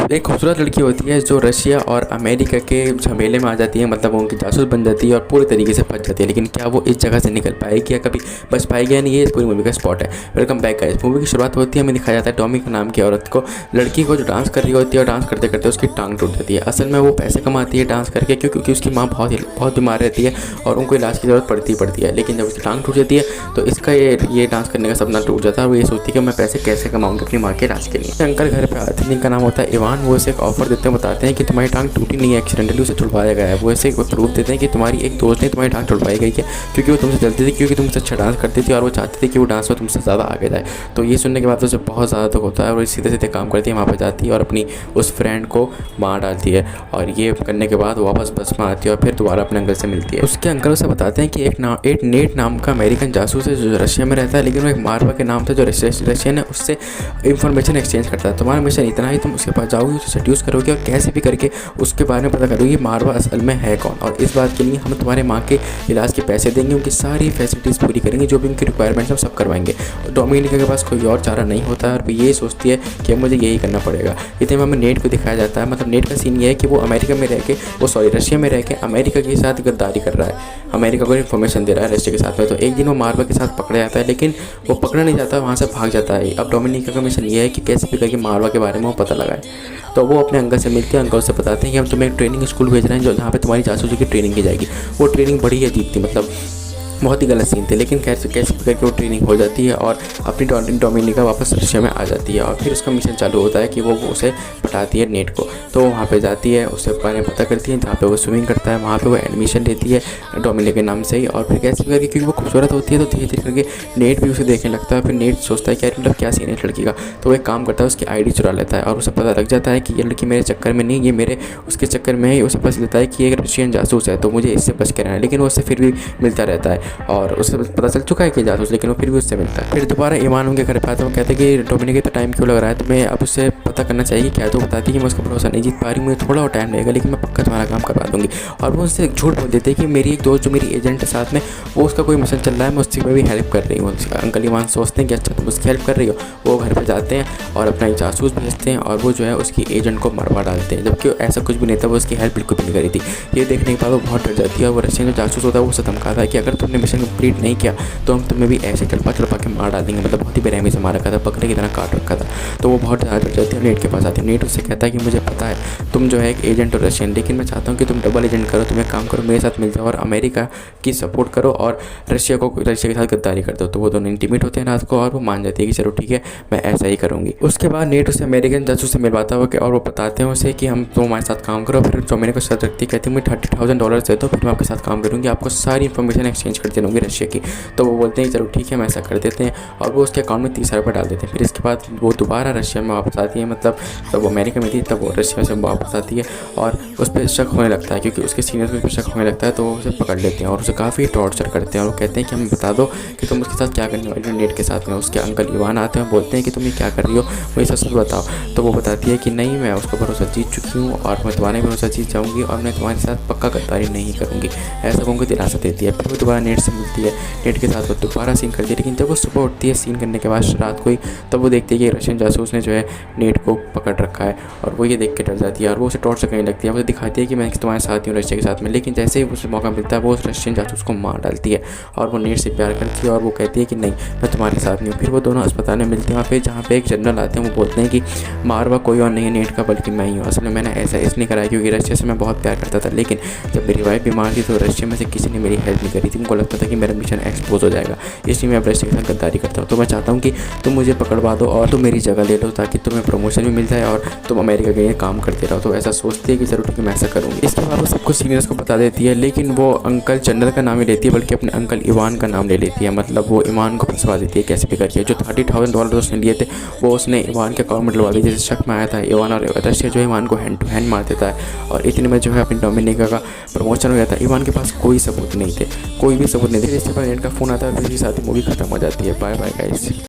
एक खूबसूरत लड़की होती है जो रशिया और अमेरिका के झमेले में आ जाती है, मतलब उनकी जासूस बन जाती है और पूरी तरीके से फंस जाती है। लेकिन क्या वो इस जगह से निकल पाएगी या कभी बच पाएगी या नहीं, ये इस पूरी मूवी का स्पॉट है। Welcome back guys. मूवी की शुरुआत होती है, हमें दिखाया जाता है टॉमी के नाम की औरत को, लड़की को जो डांस कर रही होती है और डांस करते करते उसकी टांग टूट जाती है। असल में वो पैसे कमाती है डांस करके, क्योंकि उसकी माँ बहुत बीमार रहती है और उनको इलाज की ज़रूरत पड़ती है। लेकिन जब उसकी टांग टूट जाती है तो इसका ये डांस करने का सपना टूट जाता है। वो ये सोचती है कि मैं पैसे कैसे कमाऊंगी अपनी माँ के इलाज के लिए। अंकल घर पे आते हैं जिनका नाम होता है इवान। वो इसे एक ऑफर देते हैं, बताते हैं कि तुम्हारी टांग टूटी नहीं है, एक्सीडेंटली उसे छुड़वाया गया है। वो ऐसे प्रूफ देते हैं कि तुम्हारी एक दोस्त ने तुम्हारी टांग छुड़वाई गई है, क्योंकि वो तुमसे जलती थी, क्योंकि तुमसे अच्छा डांस करती थी और वो चाहती थी कि वो डांस में तुमसे ज़्यादा आगे जाए। तो ये सुनने के बाद उसे बहुत ज़्यादा दुख होता है और सीधे सीधे काम करती है, वहाँ पर जाती है और अपनी उस फ्रेंड को मार डालती है। और ये करने के बाद वापस बस में आती है और फिर दोबारा अपने अंकल से मिलती है। उसके अंकल उसे बताते हैं कि एक नेट नाम का अमेरिकन जासूस है जो रशिया में रहता है, लेकिन वो एक मारवा के नाम था जो रशियन है, उससे इंफॉर्मेशन एक्सचेंज करता है। तुम्हारा मिशन इतना ही, तुम उसके पास जाओगी, उसे सेड्यूस करोगे और कैसे भी करके उसके बारे में पता करोगे मारवा असल में है कौन। और इस बात के लिए हम तुम्हारे माँ के इलाज के पैसे देंगे, उनकी सारी फैसिलिटीज़ पूरी करेंगे, जो भी उनकी रिक्वायरमेंट्स हम सब करवाएंगे। डोमिनिका के पास कोई और चारा नहीं होता है और वो यही सोचती है कि मुझे यही करना पड़ेगा। इतने में हमें नेट को दिखाया जाता है। मतलब नेट का सीन ये है कि वो अमेरिका में रह के रशिया में रह के अमेरिका के साथ गद्दारी कर रहा है, अमेरिका को इन्फॉर्मेशन दे रहा है रशिया के साथ में। तो एक दिन वो मारवा के साथ पकड़ा जाता है, लेकिन वो पकड़ा नहीं जाता, वहाँ से भाग जाता है। अब डोमिनिका का मिशन ये है कि कैसे भी करके मारवा के बारे में वो पता लगाए। तो वो अपने अंकल से मिलते हैं, अंकल से बताते हैं कि हम तुम्हें एक ट्रेनिंग स्कूल भेज रहे हैं जहाँ पे तुम्हारी जासूसी की ट्रेनिंग की जाएगी। वो ट्रेनिंग बड़ी अजीब थी, मतलब बहुत ही गलत सीन थे, लेकिन कैसे करके वो ट्रेनिंग हो जाती है और अपनी डोमिनिका वापस रशिया में आ जाती है। और फिर उसका मिशन चालू होता है कि वो उसे पटाती है नेट को। तो वहाँ पे जाती है, उससे बारे में पता करती है, जहाँ पे वो स्विमिंग करता है वहाँ पे वो एडमिशन लेती है डोमिनिका के नाम से ही। और फिर कैसे करके, क्योंकि वो खूबसूरत होती है तो धीरे धीरे करके नेट भी उसे देखने लगता है। फिर नेट सोचता है कि यार मतलब क्या सीन है इस लड़की का। तो वो एक काम करता है, उसकी आईडी चुरा लेता है और उसे पता लग जाता है कि ये लड़की मेरे चक्कर में नहीं, ये मेरे उसके चक्कर में ही। उसे पता लेता है कि ये रशियन जासूस है, तो मुझे इससे बच के रहना है। लेकिन वो उससे फिर भी मिलता रहता है और उसे पता चल चुका है कि जासूस, लेकिन वो फिर भी उससे मिलता है। फिर दोबारा ईमान उनके घर पे आता है, वो कहते हैं कि डोमिनिका तो टाइम क्यों लग रहा है, तुम्हें अब उससे पता करना चाहिए क्या। तो बताती है कि मैं उसका भरोसा नहीं जीत पा रही, मुझे थोड़ा और टाइम लगेगा, लेकिन मैं पक्का तुम्हारा काम करवा दूंगी। और वो उससे झूठ बोल देते हैं कि मेरी एक दोस्त जो मेरी एजेंट है साथ में, वो उसका कोई मिशन चल रहा है, मैं उससे भी हेल्प कर रही हूँ। अंकल ईमान सोचते हैं कि अच्छा तुम उसकी हेल्प कर रही हो। वो घर पर जाते हैं और अपना एक जासूस भेजते हैं और वो जो है उसकी एजेंट को मरवा डालते हैं, जबकि ऐसा कुछ भी नहीं था, वो उसकी हेल्प बिल्कुल भी नहीं करी थी। ये देखने के बाद वो बहुत डर जाती है और वो रशियन जो जासूस होता है वो उसे धमकाता है कि अगर तुमने मिशन कंप्लीट नहीं किया तो हम तुम्हें भी ऐसे चलपा के मार डाल देंगे। मतलब बहुत ही बेरहमी से मार रखा था, बकरे की तरह काट रखा था। तो वो बहुत ज़्यादा डर जाती है, नेट के पास आती है। नेट उससे कहता है कि मुझे पता है तुम जो है एक एजेंट हो रशियन, लेकिन मैं चाहता हूँ कि तुम डबल एजेंट करो, तुम एक काम करो मेरे साथ मिल जाओ और अमेरिका की सपोर्ट करो और रशिया के साथ गद्दारी कर दो। तो वो दोनों इंटीमेट होते हैं रात को और वो मान जाती है कि चलो ठीक है मैं ऐसा ही करूँगी। उसके बाद नेट उसे अमेरिकन जासूस से मिलवाता है और वो बताते हैं उसे कि हम तुम हमारे साथ काम करो। फिर डोमिनिका को साथ रखती है, कहती है मुझे $30,000 दे दो, फिर मैं आपके साथ काम करूँगी, आपको सारी इन्फॉर्मेशन एक्सचेंज करती रहूँगी रशिया की। तो वो बोलते हैं चलो ठीक है मैं ऐसा कर देते हैं और वो उसके अकाउंट में 30,000 रुपये डाल देते हैं। फिर इसके बाद वो दोबारा रशिया में वापस आती है, मतलब तब वो अमेरिका में थी तब वो रशिया से वापस आती है और उस पर शक होने लगता है, क्योंकि उसके सीनियर को उस पर शक होने लगता है। तो वो उसे पकड़ लेते हैं और उसे काफ़ी टॉर्चर करते हैं और वो कहते हैं कि हमें बता दो कि तुम उसके साथ क्या करने वाली हो नेट के साथ में। उसके अंकल ईवान आते हैं, बोलते हैं कि तुम ये क्या कर रही हो, वही सच बताओ। तो वो बताती है कि नहीं मैं उसका भरोसा जीत चुकी हूँ और मैं तुम्हारे भरोसा जीत जाऊँगी और मैं तुम्हारे साथ पक्का गद्दारी नहीं करूँगी, ऐसा वो उनको दिलासा देती है। फिर वो दोबारा नेट से मिलती है, नेट के साथ वो दोबारा सीन करती है। लेकिन जब वो सुबह उठती है सीन करने के बाद रात को ही, तब वो देखती है कि रशियन जासूस ने जो है नेट को पकड़ रखा है और वो ये देख के डर जाती है और वो उसे टॉर्चर करने लगती है। वो दिखाती है कि मैं तुम्हारे साथ हूँ रशिया के साथ में, लेकिन जैसे ही उसे मौका मिलता है वो उस रशियन जासूस को मार डालती है और वो नेट से प्यार करती है और वो कहती है कि नहीं मैं तुम्हारे साथ नहीं हूँ। फिर वो दोनों अस्पताल में मिलते हैं, वहाँ पे जहाँ पे एक जनरल आते हैं, वो बोलते हैं कि मारवा कोई और नहीं है नेट का बल्कि मैं ही हूँ। असल में मैंने ऐसा इसलिए करा है क्योंकि रशिया से मैं बहुत प्यार करता था, लेकिन जब मेरी वाइफ बीमार थी तो रशिया में से किसी ने मेरी हेल्प नहीं करी थी। उनको लगता था कि मेरा मिशन एक्सपोज हो जाएगा, इसलिए मैं अब रशिया के साथ गद्दारी करता हूँ। तो मैं चाहता हूँ कि तुम मुझे पकड़वा दो और तुम मेरी जगह ले लो ताकि तुम्हें प्रमोशन भी मिल जाए और तुम अमेरिका के लिए काम करते रहो। तो ऐसा सोचती है कि चलो ठीक है मैं ऐसा करूँगी। इसके बाद वो सबको सीनियर्स को बता देती है, लेकिन वो अंकल जनरल का नाम ही लेती है बल्कि अपने अंकल ईवान का नाम ले लेती है। मतलब वो ईवान को फंसवा देती है कैसे भी करके। जो $30,000 उसने लिए थे वो उसने ईवान के अकाउंट में डलवा दिए। जैसे शक में आया था ईवान और रशिया जो ईवान को हैंड टू हैंड मार देता है और इतने में जो है अपनी डोमिनिका का प्रमोशन हो जाता है। ईवान के पास कोई सबूत नहीं थे, कोई भी सबूत नहीं थे। इसके बाद नेट का फ़ोन आता है, फिर साथ ही मूवी खत्म हो जाती है। Bye bye guys.